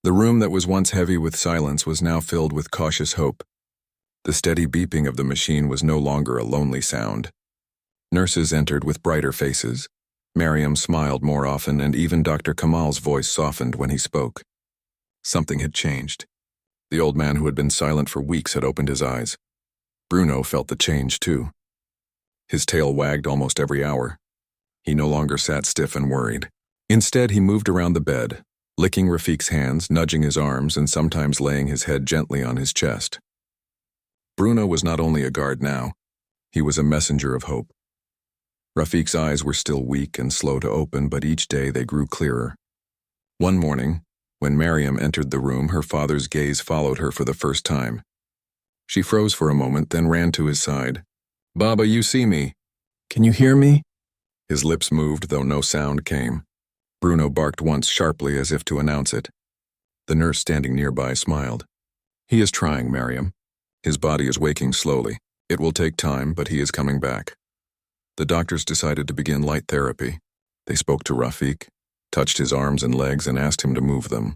The room that was once heavy with silence was now filled with cautious hope. The steady beeping of the machine was no longer a lonely sound. Nurses entered with brighter faces. Mariam smiled more often, and even Dr. Kamal's voice softened when he spoke. Something had changed. The old man who had been silent for weeks had opened his eyes. Bruno felt the change too. His tail wagged almost every hour. He no longer sat stiff and worried. Instead, he moved around the bed, licking Rafiq's hands, nudging his arms, and sometimes laying his head gently on his chest. Bruno was not only a guard now, he was a messenger of hope. Rafiq's eyes were still weak and slow to open, but each day they grew clearer. One morning, when Mariam entered the room, her father's gaze followed her for the first time. She froze for a moment, then ran to his side. "Baba, you see me. Can you hear me?" His lips moved, though no sound came. Bruno barked once sharply as if to announce it. The nurse standing nearby smiled. "He is trying, Mariam. His body is waking slowly. It will take time, but he is coming back." The doctors decided to begin light therapy. They spoke to Rafiq, touched his arms and legs, and asked him to move them.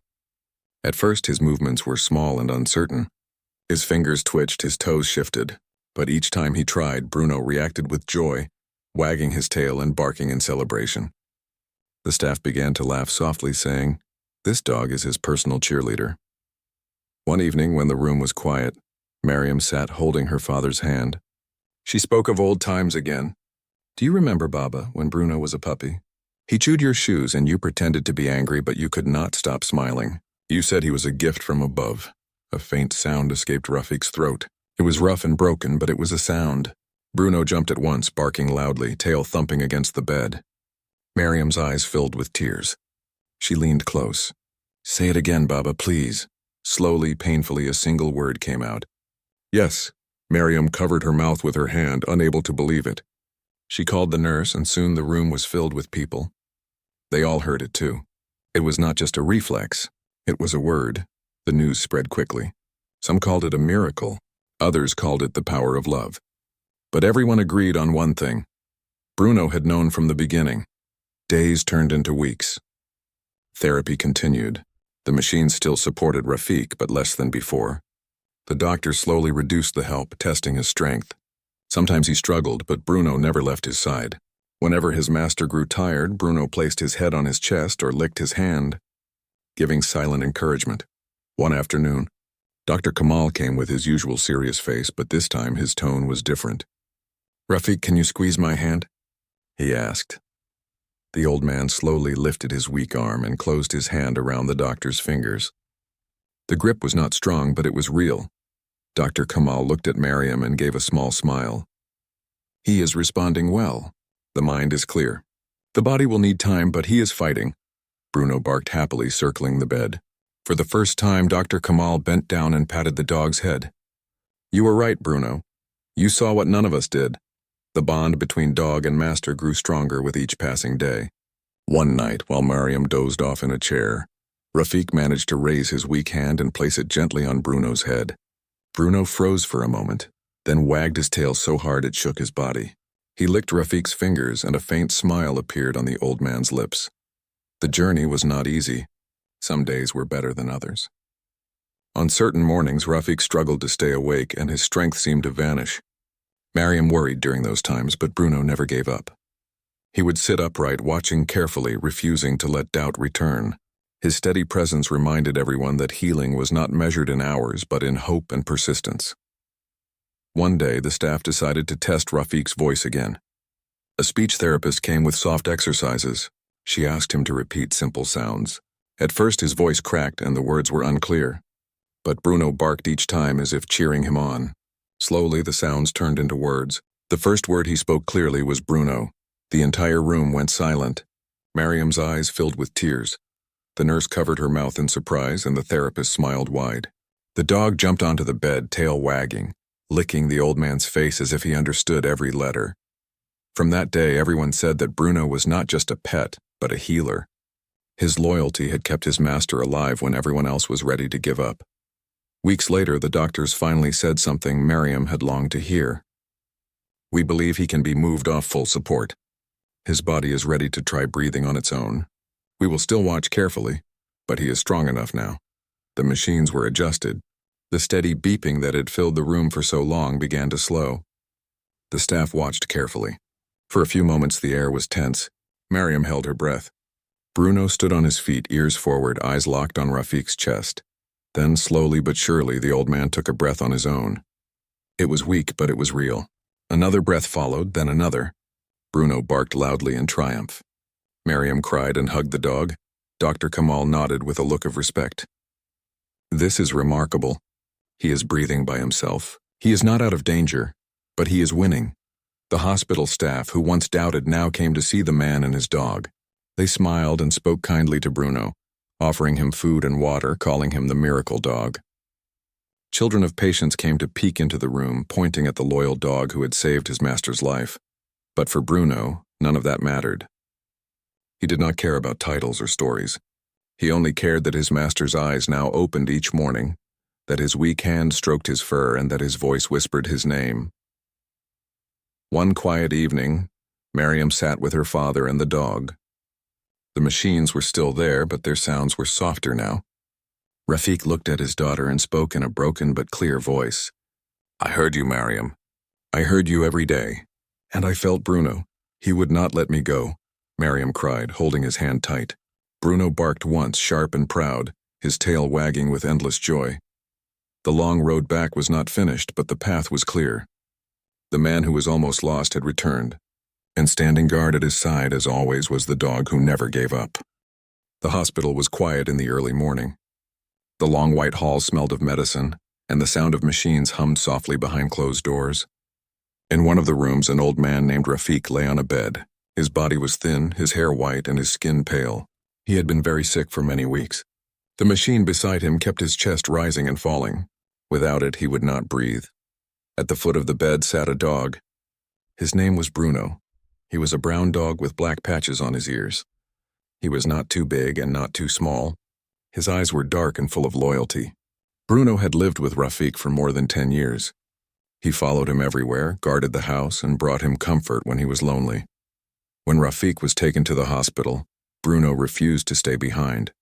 At first, his movements were small and uncertain. His fingers twitched, his toes shifted, but each time he tried, Bruno reacted with joy, wagging his tail and barking in celebration. The staff began to laugh softly, saying, "This dog is his personal cheerleader." One evening, when the room was quiet, Mariam sat holding her father's hand. She spoke of old times again. "Do you remember, Baba, when Bruno was a puppy? He chewed your shoes and you pretended to be angry, but you could not stop smiling. You said he was a gift from above." A faint sound escaped Rafiq's throat. It was rough and broken, but it was a sound. Bruno jumped at once, barking loudly, tail thumping against the bed. Mariam's eyes filled with tears. She leaned close. "Say it again, Baba, please." Slowly, painfully, a single word came out. "Yes." Mariam covered her mouth with her hand, unable to believe it. She called the nurse, and soon the room was filled with people. They all heard it too. It was not just a reflex. It was a word. The news spread quickly. Some called it a miracle. Others called it the power of love. But everyone agreed on one thing. Bruno had known from the beginning. Days turned into weeks. Therapy continued. The machine still supported Rafiq, but less than before. The doctor slowly reduced the help, testing his strength. Sometimes he struggled, but Bruno never left his side. Whenever his master grew tired, Bruno placed his head on his chest or licked his hand, giving silent encouragement. One afternoon, Dr. Kamal came with his usual serious face, but this time his tone was different. "Rafiq, can you squeeze my hand?" he asked. The old man slowly lifted his weak arm and closed his hand around the doctor's fingers. The grip was not strong, but it was real. Dr. Kamal looked at Mariam and gave a small smile. "He is responding well. The mind is clear. The body will need time, but he is fighting." Bruno barked happily, circling the bed. For the first time, Dr. Kamal bent down and patted the dog's head. "You were right, Bruno. You saw what none of us did." The bond between dog and master grew stronger with each passing day. One night, while Mariam dozed off in a chair, Rafiq managed to raise his weak hand and place it gently on Bruno's head. Bruno froze for a moment, then wagged his tail so hard it shook his body. He licked Rafiq's fingers, and a faint smile appeared on the old man's lips. The journey was not easy. Some days were better than others. On certain mornings, Rafiq struggled to stay awake, and his strength seemed to vanish. Mariam worried during those times, but Bruno never gave up. He would sit upright, watching carefully, refusing to let doubt return. His steady presence reminded everyone that healing was not measured in hours, but in hope and persistence. One day, the staff decided to test Rafiq's voice again. A speech therapist came with soft exercises. She asked him to repeat simple sounds. At first, his voice cracked and the words were unclear, but Bruno barked each time as if cheering him on. Slowly, the sounds turned into words. The first word he spoke clearly was Bruno. The entire room went silent. Mariam's eyes filled with tears. The nurse covered her mouth in surprise, and the therapist smiled wide. The dog jumped onto the bed, tail wagging, licking the old man's face as if he understood every letter. From that day, everyone said that Bruno was not just a pet, but a healer. His loyalty had kept his master alive when everyone else was ready to give up. Weeks later, the doctors finally said something Mariam had longed to hear. "We believe he can be moved off full support. His body is ready to try breathing on its own. We will still watch carefully, but he is strong enough now." The machines were adjusted. The steady beeping that had filled the room for so long began to slow. The staff watched carefully. For a few moments the air was tense. Mariam held her breath. Bruno stood on his feet, ears forward, eyes locked on Rafiq's chest. Then, slowly but surely, the old man took a breath on his own. It was weak, but it was real. Another breath followed, then another. Bruno barked loudly in triumph. Mariam cried and hugged the dog. Dr. Kamal nodded with a look of respect. This is remarkable. He is breathing by himself. He is not out of danger, but he is winning. The hospital staff, who once doubted, now came to see the man and his dog. They smiled and spoke kindly to Bruno, offering him food and water, calling him the miracle dog. Children of patients came to peek into the room, pointing at the loyal dog who had saved his master's life. But for Bruno, none of that mattered. He did not care about titles or stories. He only cared that his master's eyes now opened each morning, that his weak hand stroked his fur, and that his voice whispered his name. One quiet evening, Mariam sat with her father and the dog. The machines were still there, but their sounds were softer now. Rafiq looked at his daughter and spoke in a broken but clear voice. I heard you, Mariam. I heard you every day. And I felt Bruno. He would not let me go, Mariam cried, holding his hand tight. Bruno barked once, sharp and proud, his tail wagging with endless joy. The long road back was not finished, but the path was clear. The man who was almost lost had returned, and standing guard at his side, as always, was the dog who never gave up. The hospital was quiet in the early morning. The long white hall smelled of medicine, and the sound of machines hummed softly behind closed doors. In one of the rooms, an old man named Rafiq lay on a bed. His body was thin, his hair white, and his skin pale. He had been very sick for many weeks. The machine beside him kept his chest rising and falling. Without it, he would not breathe. At the foot of the bed sat a dog. His name was Bruno. He was a brown dog with black patches on his ears. He was not too big and not too small. His eyes were dark and full of loyalty. Bruno had lived with Rafiq for more than 10 years. He followed him everywhere, guarded the house, and brought him comfort when he was lonely. When Rafiq was taken to the hospital, Bruno refused to stay behind.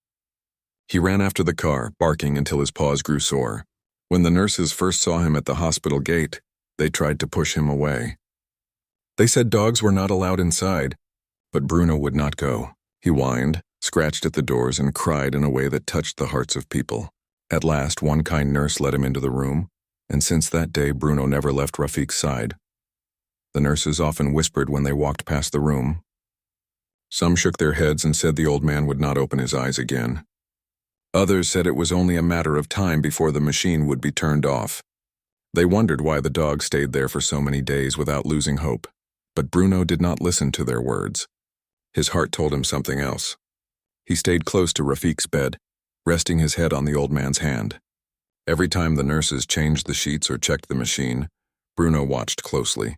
He ran after the car, barking until his paws grew sore. When the nurses first saw him at the hospital gate, they tried to push him away. They said dogs were not allowed inside, but Bruno would not go. He whined, scratched at the doors, and cried in a way that touched the hearts of people. At last, one kind nurse let him into the room, and since that day, Bruno never left Rafiq's side. The nurses often whispered when they walked past the room. Some shook their heads and said the old man would not open his eyes again. Others said it was only a matter of time before the machine would be turned off. They wondered why the dog stayed there for so many days without losing hope. But Bruno did not listen to their words. His heart told him something else. He stayed close to Rafiq's bed, resting his head on the old man's hand. Every time the nurses changed the sheets or checked the machine, Bruno watched closely.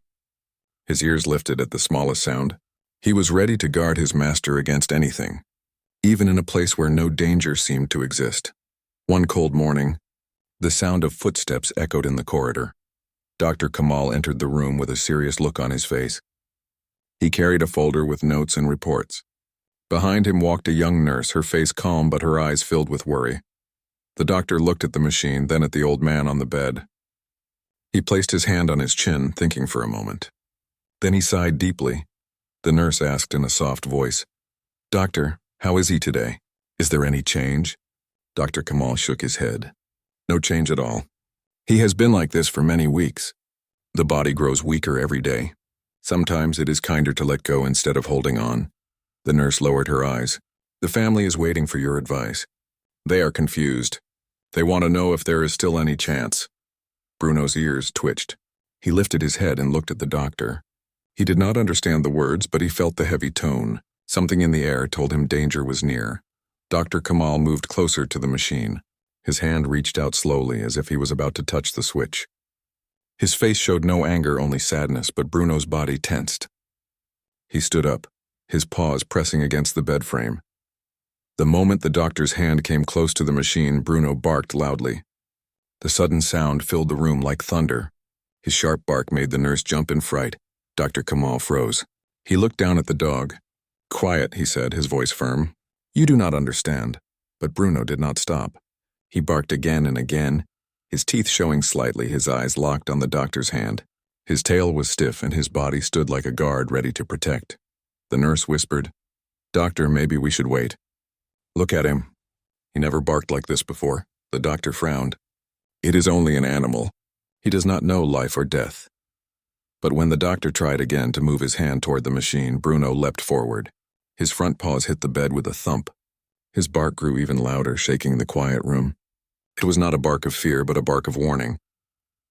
His ears lifted at the smallest sound. He was ready to guard his master against anything, even in a place where no danger seemed to exist. One cold morning, the sound of footsteps echoed in the corridor. Dr. Kamal entered the room with a serious look on his face. He carried a folder with notes and reports. Behind him walked a young nurse, her face calm but her eyes filled with worry. The doctor looked at the machine, then at the old man on the bed. He placed his hand on his chin, thinking for a moment. Then he sighed deeply. The nurse asked in a soft voice, "Doctor, how is he today? Is there any change?" Dr. Kamal shook his head. "No change at all. He has been like this for many weeks. The body grows weaker every day. Sometimes it is kinder to let go instead of holding on." The nurse lowered her eyes. "The family is waiting for your advice. They are confused. They want to know if there is still any chance." Bruno's ears twitched. He lifted his head and looked at the doctor. He did not understand the words, but he felt the heavy tone. Something in the air told him danger was near. Dr. Kamal moved closer to the machine. His hand reached out slowly as if he was about to touch the switch. His face showed no anger, only sadness, but Bruno's body tensed. He stood up, his paws pressing against the bed frame. The moment the doctor's hand came close to the machine, Bruno barked loudly. The sudden sound filled the room like thunder. His sharp bark made the nurse jump in fright. Dr. Kamal froze. He looked down at the dog. "Quiet," he said, his voice firm. "You do not understand." But Bruno did not stop. He barked again and again, his teeth showing slightly, his eyes locked on the doctor's hand. His tail was stiff and his body stood like a guard ready to protect. The nurse whispered, "Doctor, maybe we should wait." "Look at him. He never barked like this before." The doctor frowned. "It is only an animal. He does not know life or death." But when the doctor tried again to move his hand toward the machine, Bruno leapt forward. His front paws hit the bed with a thump. His bark grew even louder, shaking the quiet room. It was not a bark of fear, but a bark of warning.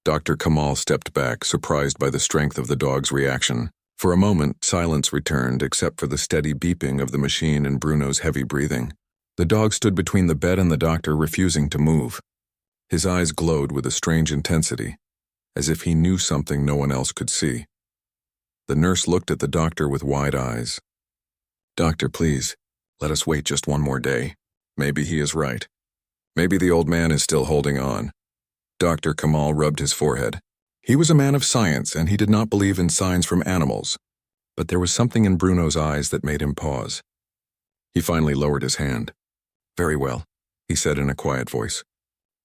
Dr. Kamal stepped back, surprised by the strength of the dog's reaction. For a moment, silence returned, except for the steady beeping of the machine and Bruno's heavy breathing. The dog stood between the bed and the doctor, refusing to move. His eyes glowed with a strange intensity, as if he knew something no one else could see. The nurse looked at the doctor with wide eyes. "Doctor, please, let us wait just one more day. Maybe he is right. Maybe the old man is still holding on." Dr. Kamal rubbed his forehead. He was a man of science, and he did not believe in signs from animals. But there was something in Bruno's eyes that made him pause. He finally lowered his hand. "Very well," he said in a quiet voice.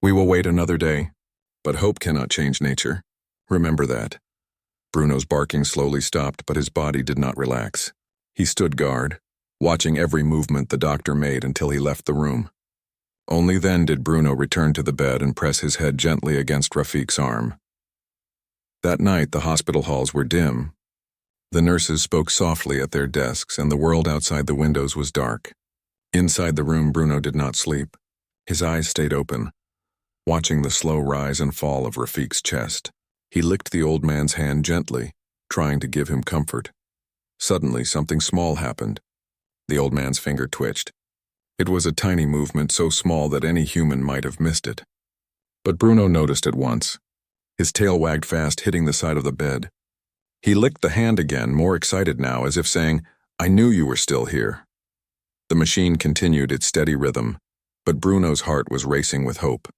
"We will wait another day. But hope cannot change nature. Remember that." Bruno's barking slowly stopped, but his body did not relax. He stood guard, watching every movement the doctor made until he left the room. Only then did Bruno return to the bed and press his head gently against Rafiq's arm. That night, the hospital halls were dim. The nurses spoke softly at their desks, and the world outside the windows was dark. Inside the room, Bruno did not sleep. His eyes stayed open, watching the slow rise and fall of Rafiq's chest. He licked the old man's hand gently, trying to give him comfort. Suddenly, something small happened. The old man's finger twitched. It was a tiny movement, so small that any human might have missed it. But Bruno noticed at once. His tail wagged fast, hitting the side of the bed. He licked the hand again, more excited now, as if saying, "I knew you were still here." The machine continued its steady rhythm, but Bruno's heart was racing with hope.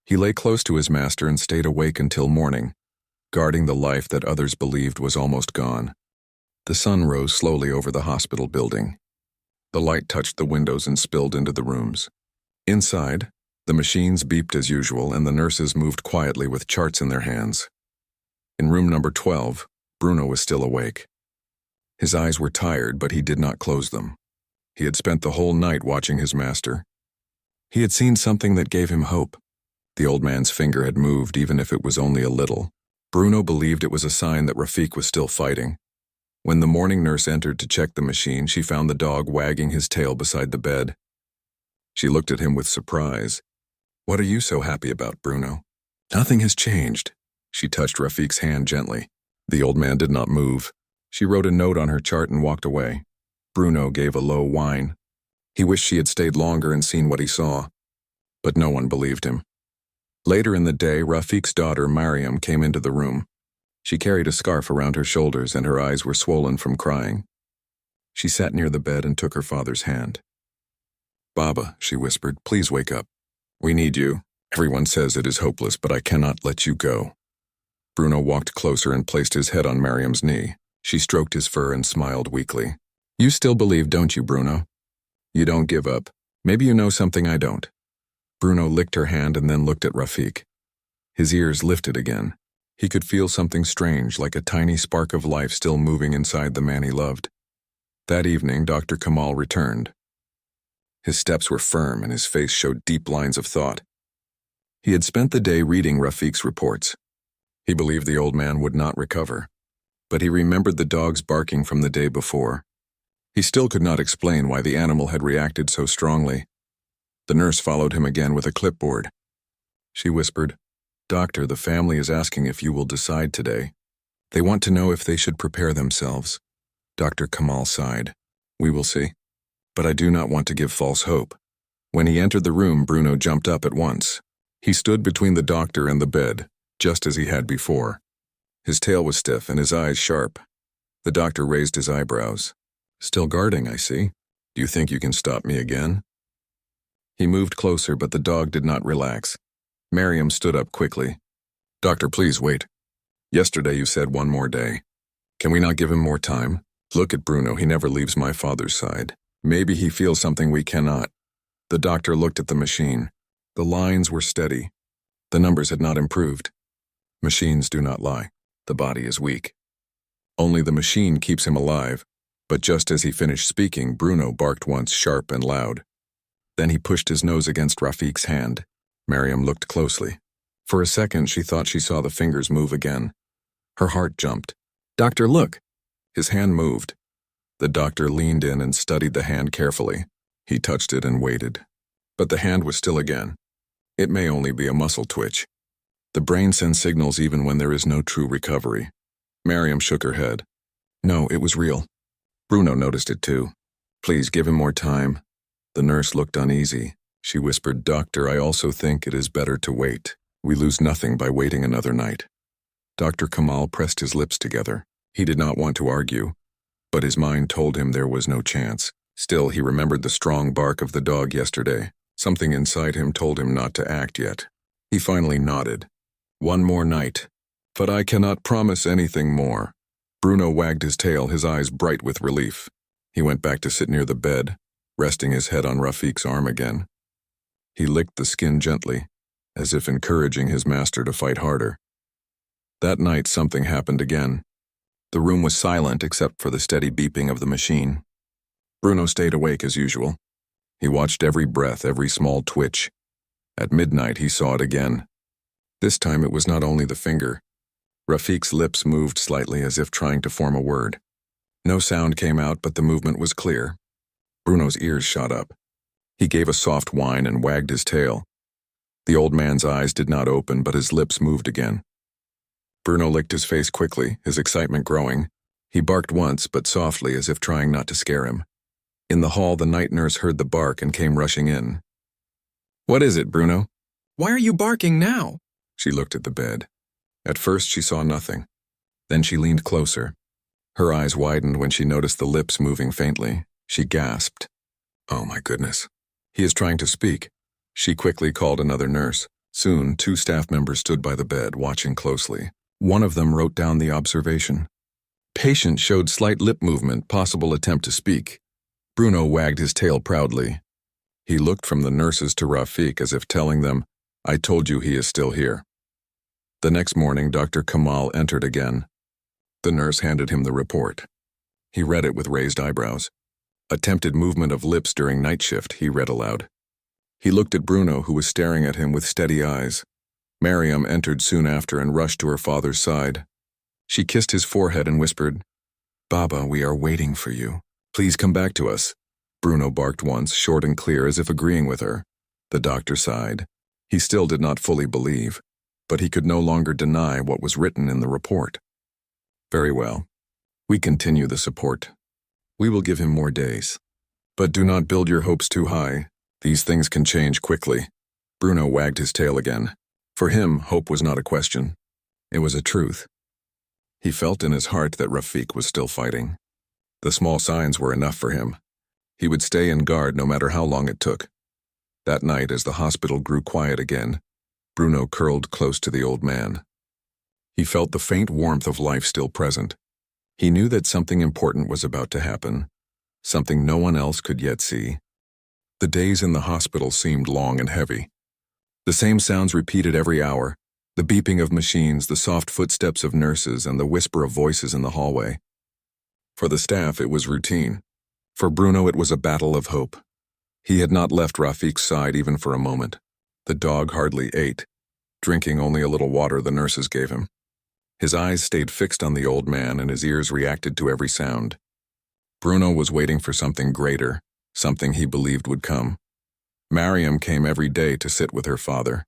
He lay close to his master and stayed awake until morning, guarding the life that others believed was almost gone. The sun rose slowly over the hospital building. The light touched the windows and spilled into the rooms. Inside, the machines beeped as usual, and the nurses moved quietly with charts in their hands. In room number 12, Bruno was still awake. His eyes were tired, but he did not close them. He had spent the whole night watching his master. He had seen something that gave him hope. The old man's finger had moved, even if it was only a little. Bruno believed it was a sign that Rafiq was still fighting. When the morning nurse entered to check the machine, she found the dog wagging his tail beside the bed. She looked at him with surprise. "What are you so happy about, Bruno?" "Nothing has changed." She touched Rafiq's hand gently. The old man did not move. She wrote a note on her chart and walked away. Bruno gave a low whine. He wished she had stayed longer and seen what he saw. But no one believed him. Later in the day, Rafiq's daughter, Mariam, came into the room. She carried a scarf around her shoulders, and her eyes were swollen from crying. She sat near the bed and took her father's hand. "Baba," she whispered, "please wake up. We need you. Everyone says it is hopeless, but I cannot let you go." Bruno walked closer and placed his head on Mariam's knee. She stroked his fur and smiled weakly. "You still believe, don't you, Bruno? You don't give up. Maybe you know something I don't." Bruno licked her hand and then looked at Rafiq. His ears lifted again. He could feel something strange, like a tiny spark of life still moving inside the man he loved. That evening, Dr. Kamal returned. His steps were firm and his face showed deep lines of thought. He had spent the day reading Rafiq's reports. He believed the old man would not recover, but he remembered the dog's barking from the day before. He still could not explain why the animal had reacted so strongly. The nurse followed him again with a clipboard. She whispered, "Doctor, the family is asking if you will decide today. They want to know if they should prepare themselves." Dr. Kamal sighed. "We will see. But I do not want to give false hope." When he entered the room, Bruno jumped up at once. He stood between the doctor and the bed, just as he had before. His tail was stiff and his eyes sharp. The doctor raised his eyebrows. "Still guarding, I see. Do you think you can stop me again?" He moved closer, but the dog did not relax. Mariam stood up quickly. "Doctor, please wait. Yesterday you said one more day. Can we not give him more time? Look at Bruno, he never leaves my father's side. Maybe he feels something we cannot." The doctor looked at the machine. The lines were steady. The numbers had not improved. Machines do not lie. The body is weak. Only the machine keeps him alive. But just as he finished speaking, Bruno barked once, sharp and loud. Then he pushed his nose against Rafik's hand. Mariam looked closely. For a second, she thought she saw the fingers move again. Her heart jumped. "Doctor, look!" His hand moved. The doctor leaned in and studied the hand carefully. He touched it and waited. But the hand was still again. It may only be a muscle twitch. The brain sends signals even when there is no true recovery. Mariam shook her head. No, it was real. Bruno noticed it too. "Please give him more time." The nurse looked uneasy. She whispered, "Doctor, I also think it is better to wait. We lose nothing by waiting another night." Dr. Kamal pressed his lips together. He did not want to argue, but his mind told him there was no chance. Still, he remembered the strong bark of the dog yesterday. Something inside him told him not to act yet. He finally nodded. "One more night. But I cannot promise anything more." Bruno wagged his tail, his eyes bright with relief. He went back to sit near the bed, resting his head on Rafik's arm again. He licked the skin gently, as if encouraging his master to fight harder. That night, something happened again. The room was silent except for the steady beeping of the machine. Bruno stayed awake as usual. He watched every breath, every small twitch. At midnight, he saw it again. This time, it was not only the finger. Rafik's lips moved slightly as if trying to form a word. No sound came out, but the movement was clear. Bruno's ears shot up. He gave a soft whine and wagged his tail. The old man's eyes did not open, but his lips moved again. Bruno licked his face quickly, his excitement growing. He barked once, but softly, as if trying not to scare him. In the hall, the night nurse heard the bark and came rushing in. "What is it, Bruno?" Why are you barking now? She looked at the bed. At first, she saw nothing. Then she leaned closer. Her eyes widened when she noticed the lips moving faintly. She gasped. "Oh my goodness. He is trying to speak." She quickly called another nurse. Soon, 2 staff members stood by the bed, watching closely. One of them wrote down the observation. Patient showed slight lip movement, possible attempt to speak. Bruno wagged his tail proudly. He looked from the nurses to Rafik as if telling them, "I told you he is still here." The next morning, Dr. Kamal entered again. The nurse handed him the report. He read it with raised eyebrows. "Attempted movement of lips during night shift," he read aloud. He looked at Bruno, who was staring at him with steady eyes. Mariam entered soon after and rushed to her father's side. She kissed his forehead and whispered, "Baba, we are waiting for you. Please come back to us." Bruno barked once, short and clear, as if agreeing with her. The doctor sighed. He still did not fully believe, but he could no longer deny what was written in the report. "Very well. We continue the support. We will give him more days. But do not build your hopes too high. These things can change quickly." Bruno wagged his tail again. For him, hope was not a question. It was a truth. He felt in his heart that Rafik was still fighting. The small signs were enough for him. He would stay in guard no matter how long it took. That night, as the hospital grew quiet again, Bruno curled close to the old man. He felt the faint warmth of life still present. He knew that something important was about to happen, something no one else could yet see. The days in the hospital seemed long and heavy. The same sounds repeated every hour, the beeping of machines, the soft footsteps of nurses, and the whisper of voices in the hallway. For the staff, it was routine. For Bruno, it was a battle of hope. He had not left Rafik's side even for a moment. The dog hardly ate, drinking only a little water the nurses gave him. His eyes stayed fixed on the old man, and his ears reacted to every sound. Bruno was waiting for something greater, something he believed would come. Mariam came every day to sit with her father.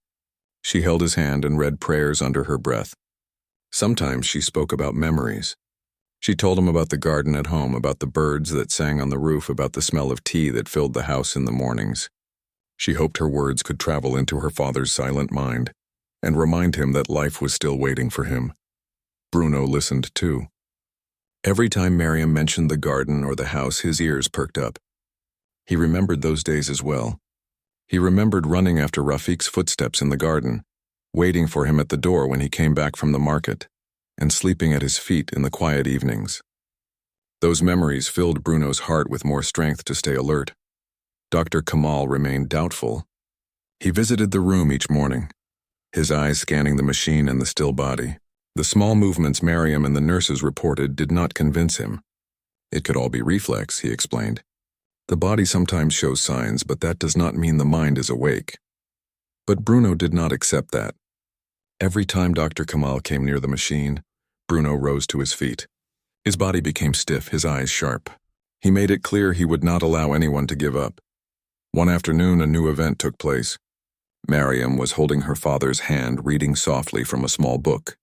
She held his hand and read prayers under her breath. Sometimes she spoke about memories. She told him about the garden at home, about the birds that sang on the roof, about the smell of tea that filled the house in the mornings. She hoped her words could travel into her father's silent mind and remind him that life was still waiting for him. Bruno listened too. Every time Mariam mentioned the garden or the house, his ears perked up. He remembered those days as well. He remembered running after Rafik's footsteps in the garden, waiting for him at the door when he came back from the market, and sleeping at his feet in the quiet evenings. Those memories filled Bruno's heart with more strength to stay alert. Dr. Kamal remained doubtful. He visited the room each morning, his eyes scanning the machine and the still body. The small movements Mariam and the nurses reported did not convince him. It could all be reflex, he explained. The body sometimes shows signs, but that does not mean the mind is awake. But Bruno did not accept that. Every time Dr. Kamal came near the machine, Bruno rose to his feet. His body became stiff, his eyes sharp. He made it clear he would not allow anyone to give up. One afternoon, a new event took place. Mariam was holding her father's hand, reading softly from a small book.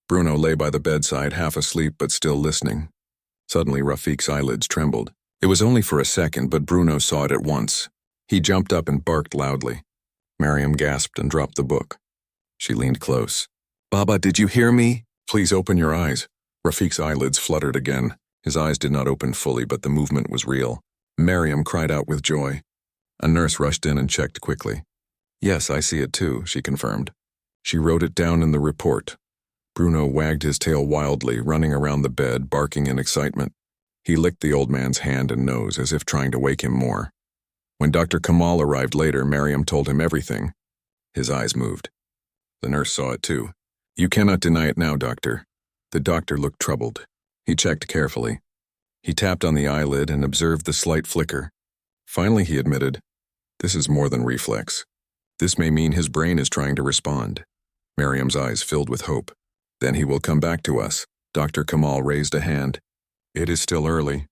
Bruno lay by the bedside, half asleep but still listening. Suddenly, Rafiq's eyelids trembled. It was only for a second, but Bruno saw it at once. He jumped up and barked loudly. Mariam gasped and dropped the book. She leaned close. "Baba, did you hear me?" "Please open your eyes." Rafiq's eyelids fluttered again. His eyes did not open fully, but the movement was real. Mariam cried out with joy. A nurse rushed in and checked quickly. "Yes, I see it too," she confirmed. She wrote it down in the report. Bruno wagged his tail wildly, running around the bed, barking in excitement. He licked the old man's hand and nose as if trying to wake him more. When Dr. Kamal arrived later, Mariam told him everything. His eyes moved. The nurse saw it too. "You cannot deny it now, doctor." The doctor looked troubled. He checked carefully. He tapped on the eyelid and observed the slight flicker. Finally, he admitted, "This is more than reflex. This may mean his brain is trying to respond." Mariam's eyes filled with hope. "Then he will come back to us." Dr. Kamal raised a hand. "It is still early.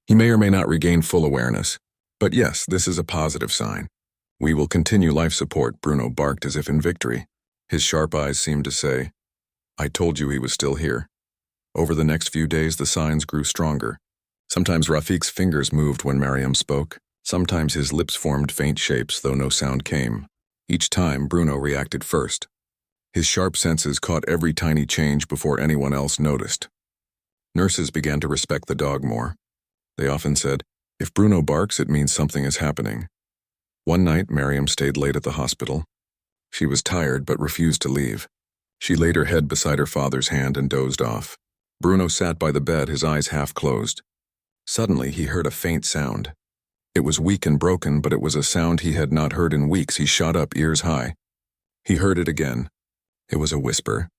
He may or may not regain full awareness. But yes, this is a positive sign. We will continue life support," Bruno barked as if in victory. His sharp eyes seemed to say, "I told you he was still here." Over the next few days, the signs grew stronger. Sometimes Rafiq's fingers moved when Mariam spoke. Sometimes his lips formed faint shapes, though no sound came. Each time, Bruno reacted first. His sharp senses caught every tiny change before anyone else noticed. Nurses began to respect the dog more. They often said, "If Bruno barks, it means something is happening." One night, Mariam stayed late at the hospital. She was tired but refused to leave. She laid her head beside her father's hand and dozed off. Bruno sat by the bed, his eyes half closed. Suddenly, he heard a faint sound. It was weak and broken, but it was a sound he had not heard in weeks. He shot up, ears high. He heard it again. It was a whisper.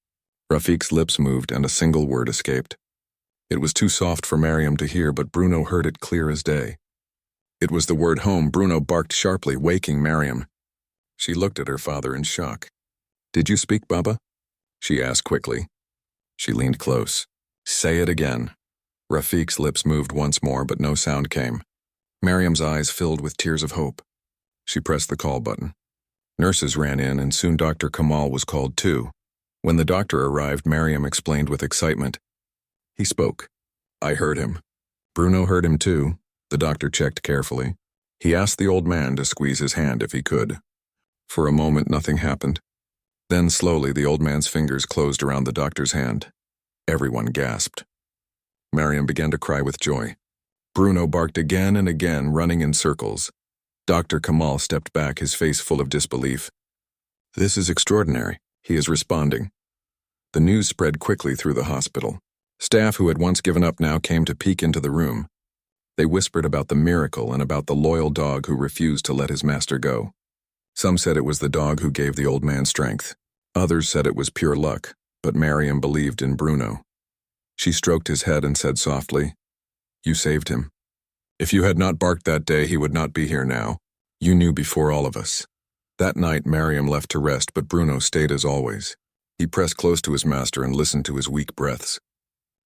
Rafiq's lips moved and a single word escaped. It was too soft for Mariam to hear, but Bruno heard it clear as day. It was the word home. Bruno barked sharply, waking Mariam. She looked at her father in shock. "Did you speak, Baba?" she asked quickly. She leaned close. "Say it again." Rafiq's lips moved once more, but no sound came. Mariam's eyes filled with tears of hope. She pressed the call button. Nurses ran in, and soon Dr. Kamal was called too. When the doctor arrived, Mariam explained with excitement. "He spoke. I heard him." Bruno heard him too. The doctor checked carefully. He asked the old man to squeeze his hand if he could. For a moment, nothing happened. Then slowly, the old man's fingers closed around the doctor's hand. Everyone gasped. Mariam began to cry with joy. Bruno barked again and again, running in circles. Dr. Kamal stepped back, his face full of disbelief. "This is extraordinary. He is responding." The news spread quickly through the hospital. Staff who had once given up now came to peek into the room. They whispered about the miracle and about the loyal dog who refused to let his master go. Some said it was the dog who gave the old man strength. Others said it was pure luck, but Mariam believed in Bruno. She stroked his head and said softly, "You saved him. If you had not barked that day, he would not be here now. You knew before all of us." That night, Mariam left to rest, but Bruno stayed as always. He pressed close to his master and listened to his weak breaths.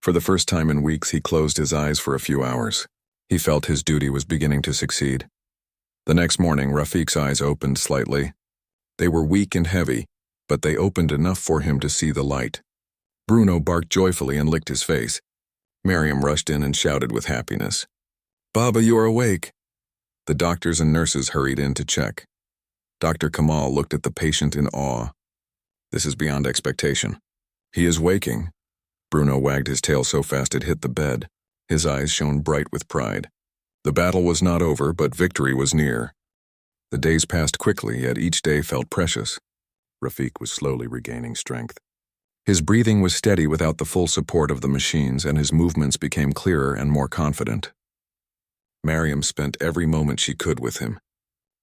For the first time in weeks, he closed his eyes for a few hours. He felt his duty was beginning to succeed. The next morning, Rafiq's eyes opened slightly. They were weak and heavy, but they opened enough for him to see the light. Bruno barked joyfully and licked his face. Mariam rushed in and shouted with happiness, "Baba, you are awake." The doctors and nurses hurried in to check. Dr. Kamal looked at the patient in awe. "This is beyond expectation. He is waking." Bruno wagged his tail so fast it hit the bed. His eyes shone bright with pride. The battle was not over, but victory was near. The days passed quickly, yet each day felt precious. Rafiq was slowly regaining strength. His breathing was steady without the full support of the machines, and his movements became clearer and more confident. Mariam spent every moment she could with him.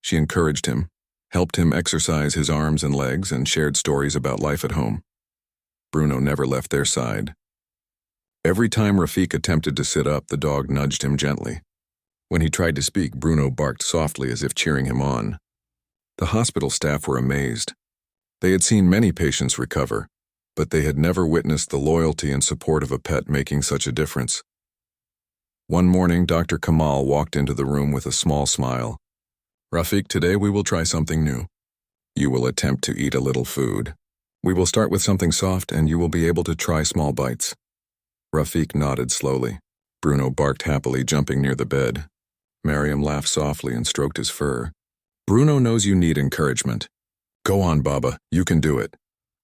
She encouraged him, helped him exercise his arms and legs, and shared stories about life at home. Bruno never left their side. Every time Rafik attempted to sit up, the dog nudged him gently. When he tried to speak, Bruno barked softly as if cheering him on. The hospital staff were amazed. They had seen many patients recover, but they had never witnessed the loyalty and support of a pet making such a difference. One morning, Dr. Kamal walked into the room with a small smile. "Rafik, today we will try something new. You will attempt to eat a little food. We will start with something soft, and you will be able to try small bites." Rafik nodded slowly. Bruno barked happily, jumping near the bed. Mariam laughed softly and stroked his fur. "Bruno knows you need encouragement. Go on, Baba, you can do it."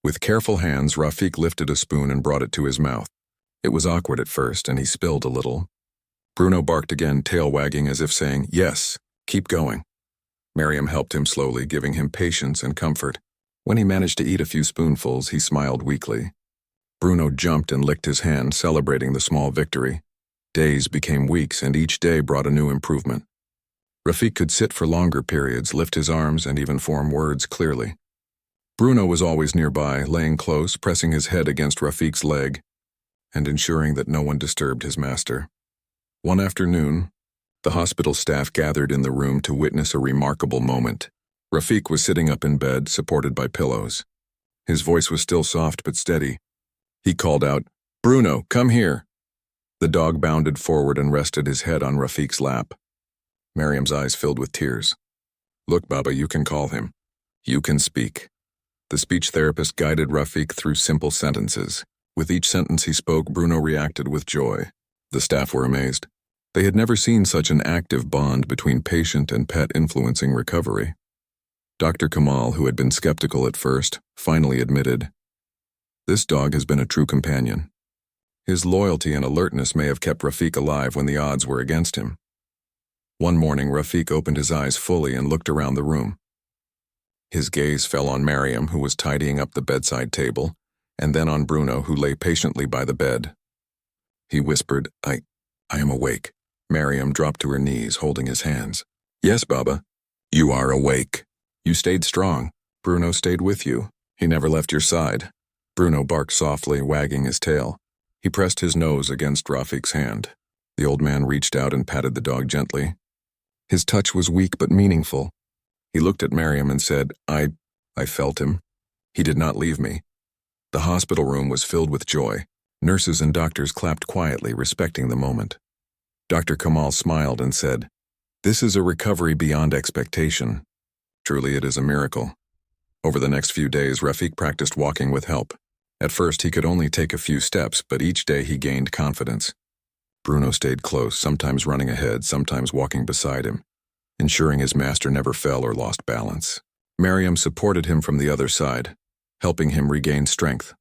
With careful hands, Rafik lifted a spoon and brought it to his mouth. It was awkward at first, and he spilled a little. Bruno barked again, tail wagging as if saying, "Yes, keep going." Mariam helped him slowly, giving him patience and comfort. When he managed to eat a few spoonfuls, he smiled weakly. Bruno jumped and licked his hand, celebrating the small victory. Days became weeks, and each day brought a new improvement. Rafik could sit for longer periods, lift his arms, and even form words clearly. Bruno was always nearby, laying close, pressing his head against Rafik's leg, and ensuring that no one disturbed his master. One afternoon, the hospital staff gathered in the room to witness a remarkable moment. Rafik was sitting up in bed, supported by pillows. His voice was still soft but steady. He called out, "Bruno, come here." The dog bounded forward and rested his head on Rafik's lap. Mariam's eyes filled with tears. "Look, Baba, you can call him. You can speak." The speech therapist guided Rafik through simple sentences. With each sentence he spoke, Bruno reacted with joy. The staff were amazed. They had never seen such an active bond between patient and pet influencing recovery. Dr. Kamal, who had been skeptical at first, finally admitted, "This dog has been a true companion. His loyalty and alertness may have kept Rafik alive when the odds were against him." One morning, Rafik opened his eyes fully and looked around the room. His gaze fell on Mariam, who was tidying up the bedside table, and then on Bruno, who lay patiently by the bed. He whispered, I am awake." Mariam dropped to her knees, holding his hands. "Yes, Baba. You are awake. You stayed strong. Bruno stayed with you. He never left your side." Bruno barked softly, wagging his tail. He pressed his nose against Rafik's hand. The old man reached out and patted the dog gently. His touch was weak but meaningful. He looked at Mariam and said, I felt him. He did not leave me." The hospital room was filled with joy. Nurses and doctors clapped quietly, respecting the moment. Dr. Kamal smiled and said, "This is a recovery beyond expectation. Truly it is a miracle." Over the next few days, Rafik practiced walking with help. At first, he could only take a few steps, but each day he gained confidence. Bruno stayed close, sometimes running ahead, sometimes walking beside him, ensuring his master never fell or lost balance. Mariam supported him from the other side, helping him regain strength.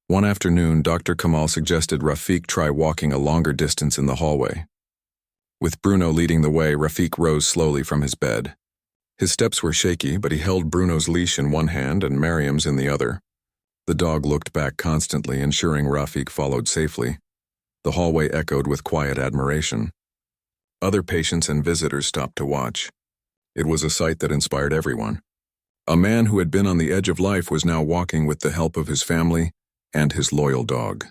One afternoon, Dr. Kamal suggested Rafik try walking a longer distance in the hallway. With Bruno leading the way, Rafik rose slowly from his bed. His steps were shaky, but he held Bruno's leash in one hand and Mariam's in the other. The dog looked back constantly, ensuring Rafik followed safely. The hallway echoed with quiet admiration. Other patients and visitors stopped to watch. It was a sight that inspired everyone. A man who had been on the edge of life was now walking with the help of his family and his loyal dog.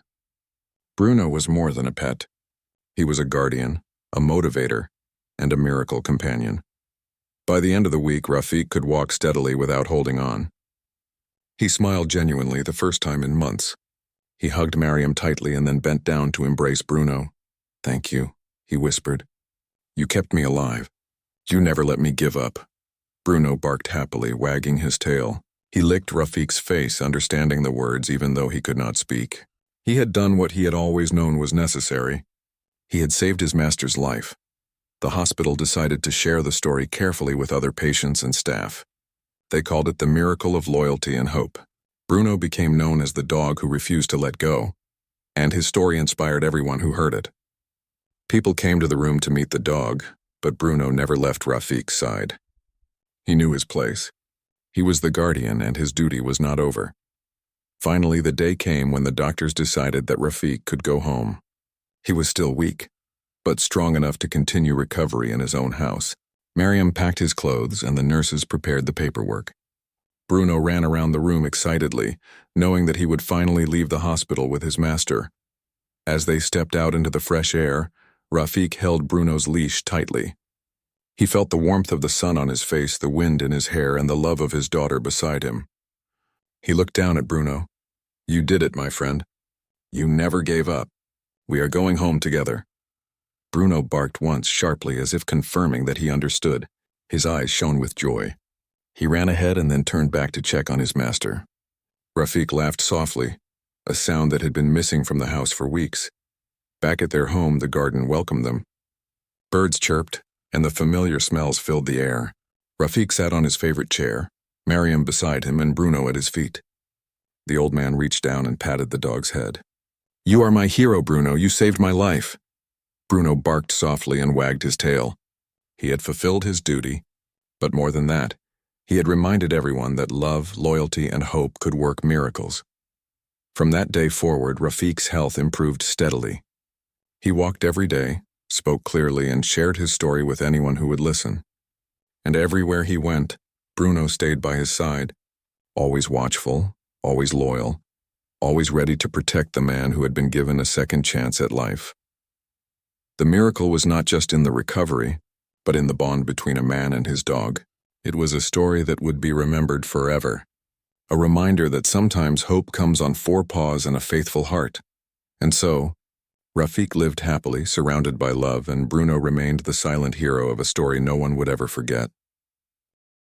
Bruno was more than a pet. He was a guardian, a motivator, and a miracle companion. By the end of the week, Rafik could walk steadily without holding on. He smiled genuinely, the first time in months. He hugged Mariam tightly and then bent down to embrace Bruno. "Thank you," he whispered. "You kept me alive. You never let me give up." Bruno barked happily, wagging his tail. He licked Rafik's face, understanding the words even though he could not speak. He had done what he had always known was necessary. He had saved his master's life. The hospital decided to share the story carefully with other patients and staff. They called it the miracle of loyalty and hope. Bruno became known as the dog who refused to let go, and his story inspired everyone who heard it. People came to the room to meet the dog, but Bruno never left Rafik's side. He knew his place. He was the guardian, and his duty was not over. Finally, the day came when the doctors decided that Rafik could go home. He was still weak, but strong enough to continue recovery in his own house. Mariam packed his clothes and the nurses prepared the paperwork. Bruno ran around the room excitedly, knowing that he would finally leave the hospital with his master. As they stepped out into the fresh air, Rafik held Bruno's leash tightly. He felt the warmth of the sun on his face, the wind in his hair, and the love of his daughter beside him. He looked down at Bruno. "You did it, my friend. You never gave up. We are going home together." Bruno barked once sharply as if confirming that he understood. His eyes shone with joy. He ran ahead and then turned back to check on his master. Rafik laughed softly, a sound that had been missing from the house for weeks. Back at their home, the garden welcomed them. Birds chirped, and the familiar smells filled the air. Rafik sat on his favorite chair, Mariam beside him and Bruno at his feet. The old man reached down and patted the dog's head. "You are my hero, Bruno. You saved my life." Bruno barked softly and wagged his tail. He had fulfilled his duty, but more than that, he had reminded everyone that love, loyalty, and hope could work miracles. From that day forward, Rafik's health improved steadily. He walked every day, spoke clearly, and shared his story with anyone who would listen. And everywhere he went, Bruno stayed by his side, always watchful, always loyal, always ready to protect the man who had been given a second chance at life. The miracle was not just in the recovery, but in the bond between a man and his dog. It was a story that would be remembered forever, a reminder that sometimes hope comes on 4 paws and a faithful heart. And so, Rafik lived happily, surrounded by love, and Bruno remained the silent hero of a story no one would ever forget.